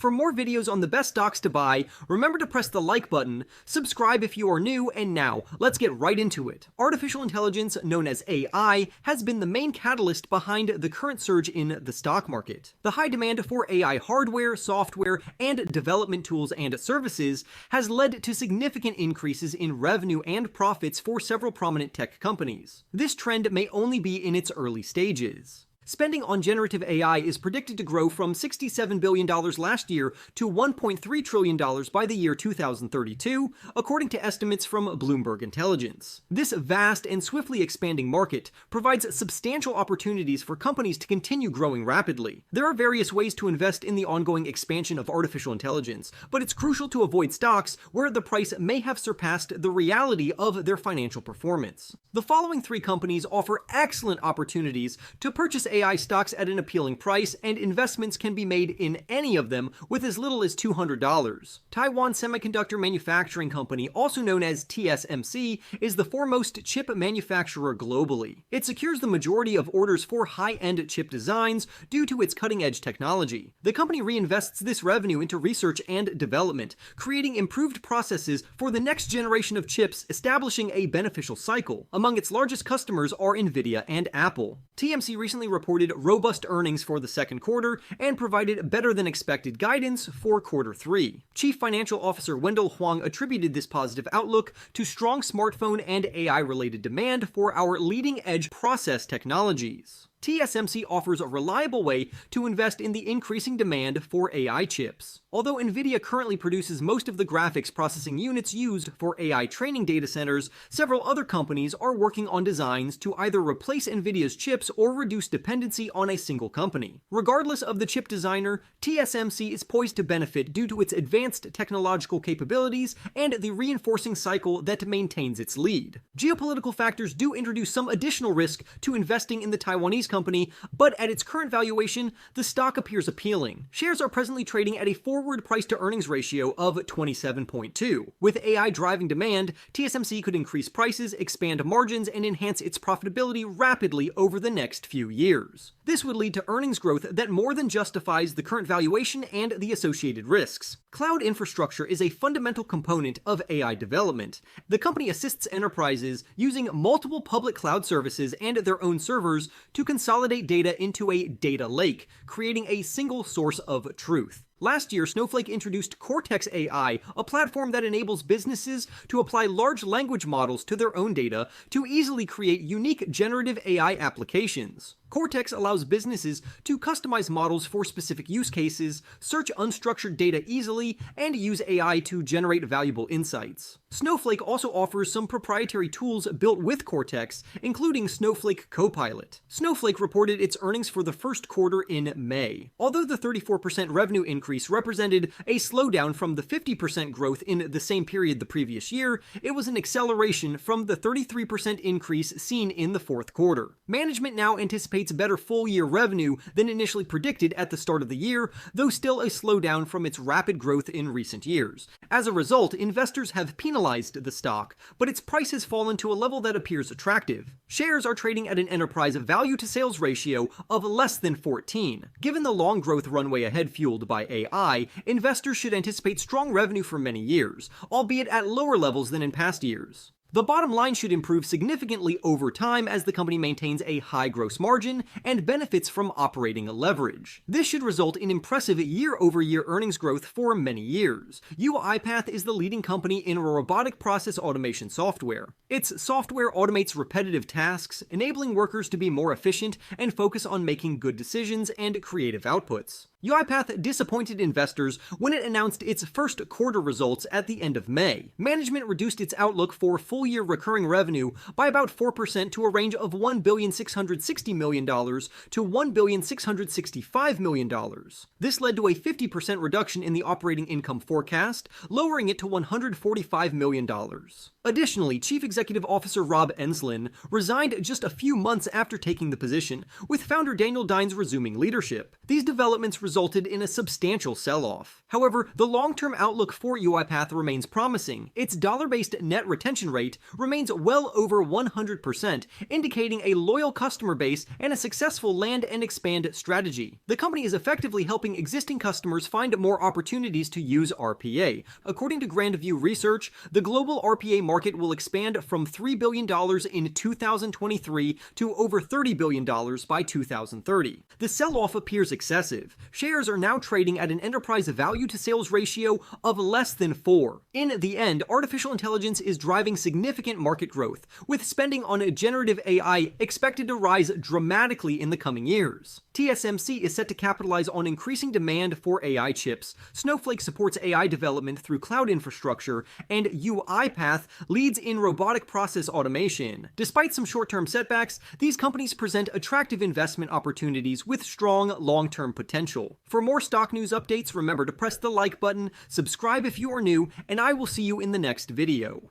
For more videos on the best stocks to buy, remember to press the like button, subscribe if you are new, and now, let's get right into it. Artificial intelligence, known as AI, has been the main catalyst behind the current surge in the stock market. The high demand for AI hardware, software, and development tools and services has led to significant increases in revenue and profits for several prominent tech companies. This trend may only be in its early stages. Spending on generative AI is predicted to grow from $67 billion last year to $1.3 trillion by the year 2032, according to estimates from Bloomberg Intelligence. This vast and swiftly expanding market provides substantial opportunities for companies to continue growing rapidly. There are various ways to invest in the ongoing expansion of artificial intelligence, but it's crucial to avoid stocks where the price may have surpassed the reality of their financial performance. The following three companies offer excellent opportunities to purchase AI stocks at an appealing price, and investments can be made in any of them with as little as $200. Taiwan Semiconductor Manufacturing Company, also known as TSMC, is the foremost chip manufacturer globally. It secures the majority of orders for high-end chip designs due to its cutting-edge technology. The company reinvests this revenue into research and development, creating improved processes for the next generation of chips, establishing a beneficial cycle. Among its largest customers are Nvidia and Apple. TMC recently reported robust earnings for the second quarter and provided better than expected guidance for quarter 3. Chief Financial Officer Wendell Huang attributed this positive outlook to strong smartphone and AI-related demand for our leading-edge process technologies. TSMC offers a reliable way to invest in the increasing demand for AI chips. Although Nvidia currently produces most of the graphics processing units used for AI training data centers, several other companies are working on designs to either replace Nvidia's chips or reduce dependency on a single company. Regardless of the chip designer, TSMC is poised to benefit due to its advanced technological capabilities and the reinforcing cycle that maintains its lead. Geopolitical factors do introduce some additional risk to investing in the Taiwanese company, but at its current valuation, the stock appears appealing. Shares are presently trading at a forward price-to-earnings ratio of 27.2. With AI driving demand, TSMC could increase prices, expand margins, and enhance its profitability rapidly over the next few years. This would lead to earnings growth that more than justifies the current valuation and the associated risks. Cloud infrastructure is a fundamental component of AI development. The company assists enterprises using multiple public cloud services and their own servers to consolidate data into a data lake, creating a single source of truth. Last year, Snowflake introduced Cortex AI, a platform that enables businesses to apply large language models to their own data to easily create unique generative AI applications. Cortex allows businesses to customize models for specific use cases, search unstructured data easily, and use AI to generate valuable insights. Snowflake also offers some proprietary tools built with Cortex, including Snowflake Copilot. Snowflake reported its earnings for the first quarter in May. Although the 34% revenue increase represented a slowdown from the 50% growth in the same period the previous year, it was an acceleration from the 33% increase seen in the fourth quarter. Management now anticipates better full-year revenue than initially predicted at the start of the year, though still a slowdown from its rapid growth in recent years. As a result, investors have penalized the stock, but its price has fallen to a level that appears attractive. Shares are trading at an enterprise value-to-sales ratio of less than 14. Given the long growth runway ahead fueled by AI, investors should anticipate strong revenue for many years, albeit at lower levels than in past years. The bottom line should improve significantly over time as the company maintains a high gross margin and benefits from operating leverage. This should result in impressive year-over-year earnings growth for many years. UiPath is the leading company in robotic process automation software. Its software automates repetitive tasks, enabling workers to be more efficient and focus on making good decisions and creative outputs. UiPath disappointed investors when it announced its first quarter results at the end of May. Management reduced its outlook for full-year recurring revenue by about 4% to a range of $1,660 million to $1,665 million. This led to a 50% reduction in the operating income forecast, lowering it to $145 million. Additionally, Chief Executive Officer Rob Enslin resigned just a few months after taking the position, with founder Daniel Dines resuming leadership. These developments resulted in a substantial sell-off. However, the long-term outlook for UiPath remains promising. Its dollar-based net retention rate remains well over 100%, indicating a loyal customer base and a successful land and expand strategy. The company is effectively helping existing customers find more opportunities to use RPA. According to Grand View Research, the global RPA market will expand from $3 billion in 2023 to over $30 billion by 2030. The sell-off appears excessive. Shares are now trading at an enterprise value-to-sales ratio of less than 4. In the end, artificial intelligence is driving significant market growth, with spending on generative AI expected to rise dramatically in the coming years. TSMC is set to capitalize on increasing demand for AI chips. Snowflake supports AI development through cloud infrastructure, and UiPath leads in robotic process automation. Despite some short-term setbacks, these companies present attractive investment opportunities with strong long-term potential. For more stock news updates, remember to press the like button, subscribe if you are new, and I will see you in the next video.